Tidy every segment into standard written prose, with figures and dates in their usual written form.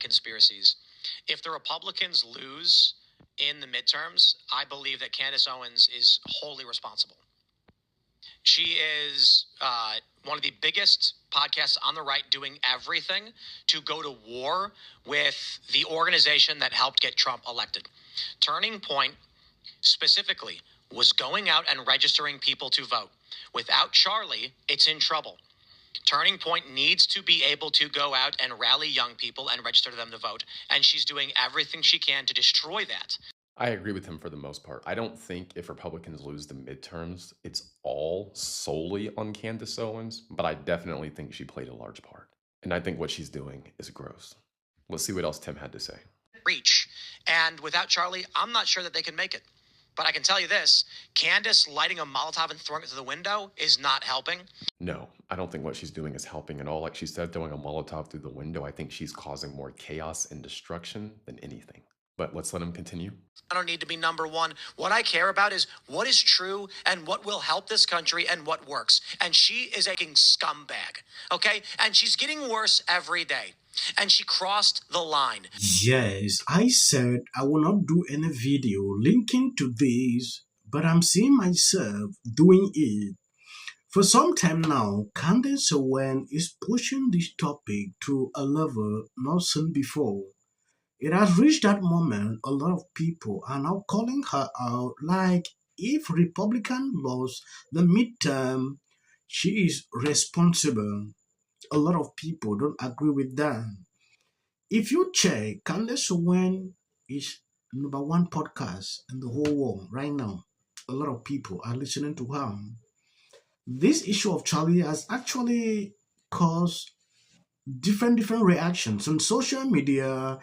conspiracies. If the Republicans lose in the midterms, I believe that Candace Owens is wholly responsible. She is one of the biggest podcasts on the right doing everything to go to war with the organization that helped get Trump elected. Turning Point specifically was going out and registering people to vote. Without Charlie, it's in trouble. Turning Point needs to be able to go out and rally young people and register them to vote. And she's doing everything she can to destroy that. I agree with him for the most part. I don't think if Republicans lose the midterms, it's all solely on Candace Owens, but I definitely think she played a large part. And I think what she's doing is gross. Let's see what else Tim had to say. Reach. And without Charlie, I'm not sure that they can make it. But I can tell you this, Candace lighting a Molotov and throwing it through the window is not helping. No, I don't think what she's doing is helping at all. Like she said, throwing a Molotov through the window, I think she's causing more chaos and destruction than anything. But let's let him continue. I don't need to be number one. What I care about is what is true and what will help this country and what works. And she is a scumbag, okay? And she's getting worse every day. And she crossed the line. Yes, I said I will not do any video linking to this, but I'm seeing myself doing it. For some time now, Candace Owens is pushing this topic to a level not seen before. It has reached that moment a lot of people are now calling her out, like if Republican lost the midterm, she is responsible. A lot of people don't agree with that. If you check, Candace Owens is number one podcast in the whole world right now. A lot of people are listening to her. This issue of Charlie has actually caused different reactions on social media.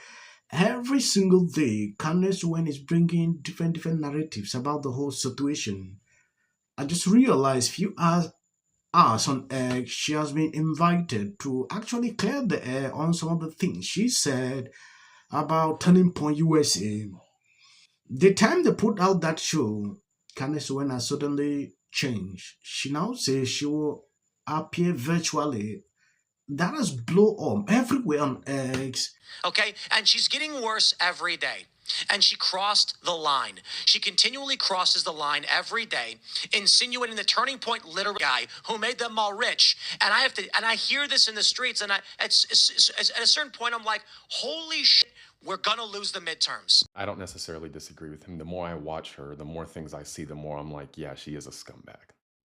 Every single day, Candace Owens is bringing different narratives about the whole situation. I just realized few hours on X, she has been invited to actually clear the air on some of the things she said about Turning Point USA. The time they put out that show, Candace Owens has suddenly changed. She now says she will appear virtually. That has blown up everywhere on X. Okay, and she's getting worse every day. And she crossed the line. She continually crosses the line every day, insinuating the Turning Point literal guy who made them all rich. And I hear this in the streets, and at a certain point, I'm like, holy shit, we're gonna lose the midterms. I don't necessarily disagree with him. The more I watch her, the more things I see, the more I'm like, yeah, she is a scumbag.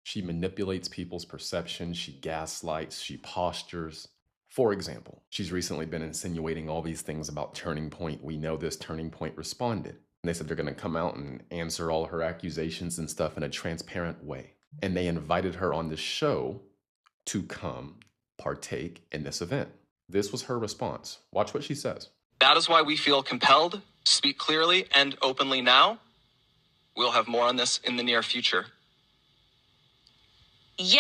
She manipulates people's perception, she gaslights, she postures. For example, she's recently been insinuating all these things about Turning Point. We know this. Turning Point responded. And they said they're going to come out and answer all her accusations and stuff in a transparent way. And they invited her on this show to come partake in this event. This was her response. Watch what she says. That is why we feel compelled to speak clearly and openly now. We'll have more on this in the near future. Yay!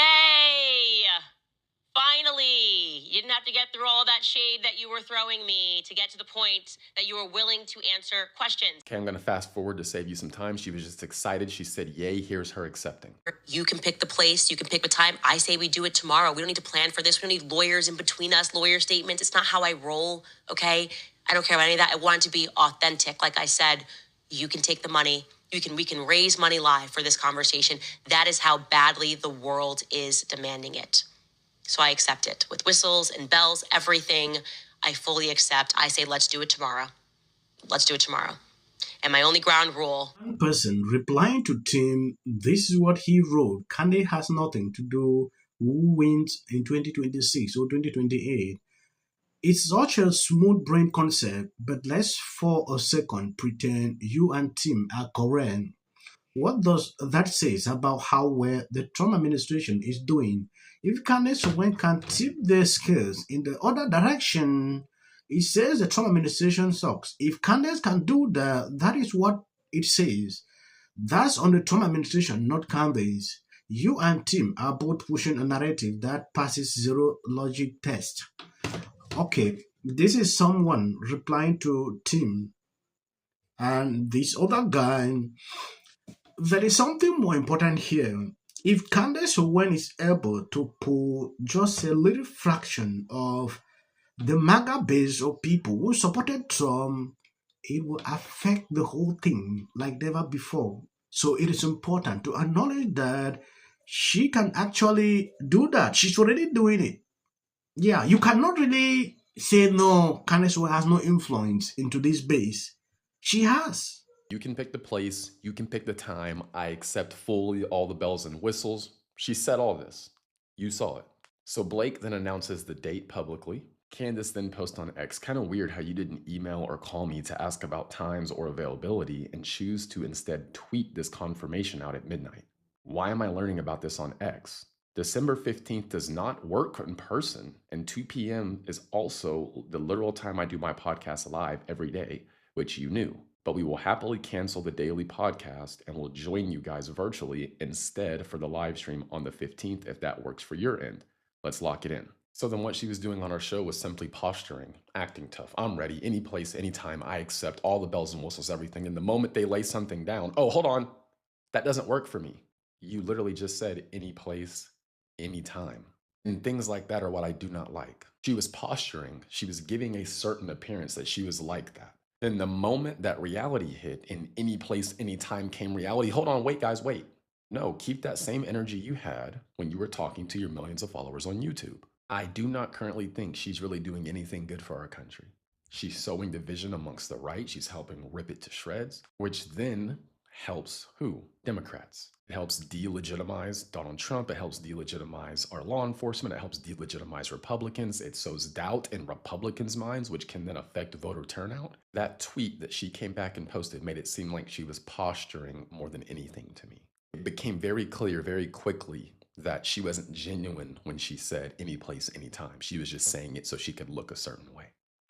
Finally! You didn't have to get through all that shade that you were throwing me to get to the point that you were willing to answer questions. Okay, I'm going to fast forward to save you some time. She was just excited. She said, yay, here's her accepting. You can pick the place. You can pick the time. I say we do it tomorrow. We don't need to plan for this. We don't need lawyers in between us, lawyer statements. It's not how I roll, okay? I don't care about any of that. I want it to be authentic. Like I said, you can take the money. We can raise money live for this conversation. That is how badly the world is demanding it. So I accept it with whistles and bells, everything. I fully accept. I say, let's do it tomorrow. Let's do it tomorrow. And my only ground rule. One person replying to Tim, this is what he wrote. Candace has nothing to do who wins in 2026 or 2028. It's such a smooth brain concept, but let's for a second pretend you and Tim are correct. What does that say about how well the Trump administration is doing? If Candace Owens can tip their scales in the other direction, it says the Trump administration sucks. If Candace can do that, that is what it says. That's on the Trump administration, not Candace. You and Tim are both pushing a narrative that passes zero logic test. Okay, this is someone replying to Tim. And this other guy, there is something more important here. If Candace Owens is able to pull just a little fraction of the MAGA base of people who supported Trump, it will affect the whole thing like never before. So it is important to acknowledge that she can actually do that. She's already doing it. Yeah, you cannot really say no, Candace Owens has no influence into this base. She has. You can pick the place, you can pick the time. I accept fully all the bells and whistles. She said all this. You saw it. So Blake then announces the date publicly. Candace then posts on X, kind of weird how you didn't email or call me to ask about times or availability and choose to instead tweet this confirmation out at midnight. Why am I learning about this on X? December 15th does not work in person, and 2 p.m. is also the literal time I do my podcast live every day, which you knew. But we will happily cancel the daily podcast and will join you guys virtually instead for the live stream on the 15th if that works for your end. Let's lock it in. So then what she was doing on our show was simply posturing, acting tough. I'm ready, any place, anytime. I accept all the bells and whistles, everything. And the moment they lay something down, oh, hold on, that doesn't work for me. You literally just said any place, anytime. And things like that are what I do not like. She was posturing. She was giving a certain appearance that she was like that. Then the moment that reality hit, in any place, anytime came reality. Hold on, wait, guys, wait. No, keep that same energy you had when you were talking to your millions of followers on YouTube. I do not currently think she's really doing anything good for our country. She's sowing division amongst the right. She's helping rip it to shreds, which then helps who? Democrats. It helps delegitimize Donald Trump. It helps delegitimize our law enforcement. It helps delegitimize Republicans. It sows doubt in Republicans' minds, which can then affect voter turnout. That tweet that she came back and posted made it seem like she was posturing more than anything to me. It became very clear very quickly that she wasn't genuine when she said any place, anytime. She was just saying it so she could look a certain way.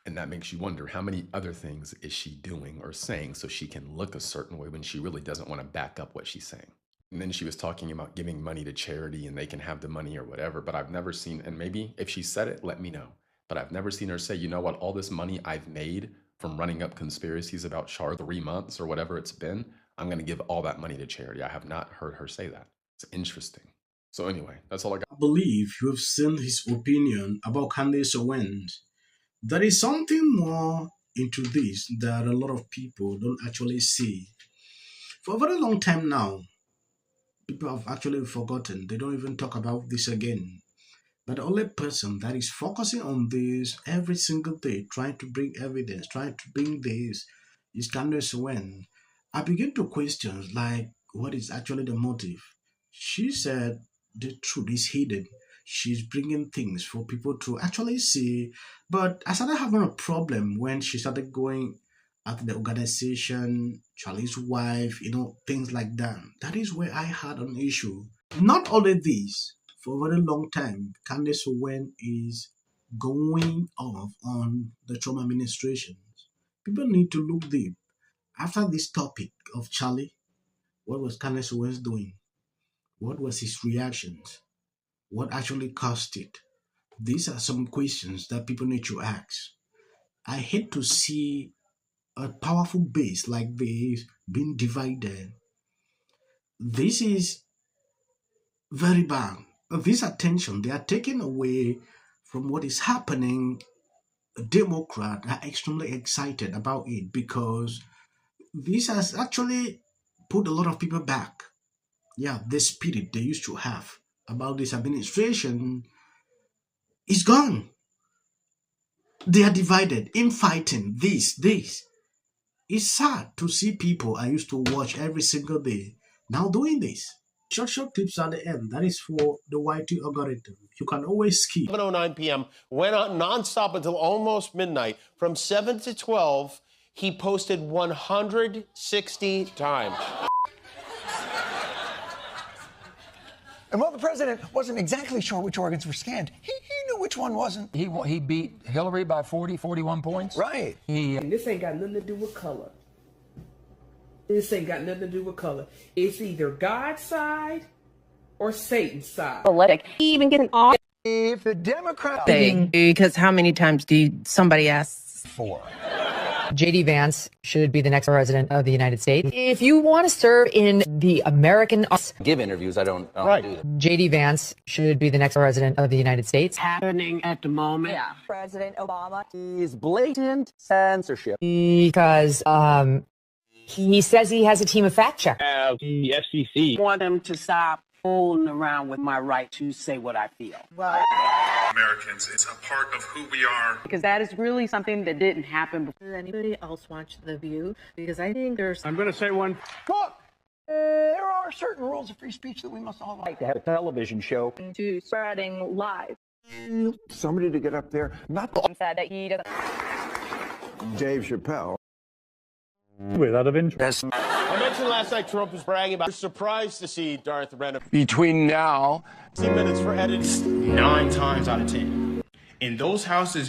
And that makes you wonder, how many other things is she doing or saying so she can look a certain way when she really doesn't want to back up what she's saying? And then she was talking about giving money to charity and they can have the money or whatever, but I've never seen, and maybe if she said it, let me know. But I've never seen her say, you know what, all this money I've made from running up conspiracies about Char 3 months or whatever it's been, I'm going to give all that money to charity. I have not heard her say that. It's interesting. So anyway, that's all I got. I believe you have seen his opinion about Candace Owens. There is something more into this that a lot of people don't actually see. For a very long time now, people have actually forgotten. They don't even talk about this again. But the only person that is focusing on this every single day, trying to bring evidence, trying to bring this, is Candace Owens. I begin to question, like, what is actually the motive? She said the truth is hidden. She's bringing things for people to actually see. But I started having a problem when she started going at the organization, Charlie's wife, things like that. That is where I had an issue. Not only this, for a very long time, Candace Owens is going off on the Trump administration. People need to look deep. After this topic of Charlie, what was Candace Owens doing? What was his reactions? What actually caused it? These are some questions that people need to ask. I hate to see a powerful base like this being divided. This is very bad. This attention, they are taken away from what is happening. Democrats are extremely excited about it because this has actually put a lot of people back. Yeah, the spirit they used to have about this administration is gone. They are divided, infighting, this. It's sad to see people I used to watch every single day now doing this. Short clips at the end. That is for the YT algorithm. You can always skip. 7:09 p.m. went on nonstop until almost midnight. From 7 to 12, he posted 160 times. And while the president wasn't exactly sure which organs were scanned, he knew which one wasn't. He beat Hillary by 41 points. Right. And this ain't got nothing to do with color. This ain't got nothing to do with color. It's either God's side or Satan's side. He even get an off. If the Democrat Because how many times do somebody asks? 4. J.D. Vance should be the next president of the United States. If you want to serve in the American... Give interviews, I don't do that. J.D. Vance should be the next president of the United States. Happening at the moment. Yeah. President Obama. He's blatant censorship. Because he says he has a team of fact checkers. The FCC want them to stop fooling around with my right to say what I feel. Well, Americans, it's a part of who we are. Because that is really something that didn't happen before. Does anybody else watch The View? Because I think there's... I'm going to say one. Look, there are certain rules of free speech that we must all like. To have a television show. To spreading lies. Somebody to get up there, not said that he doesn't... Dave Chappelle. Without of interest. I mentioned last night Trump was bragging about surprised to see Darth Renner. Between now... 10 minutes for editing. 9 times out of 10. In those houses,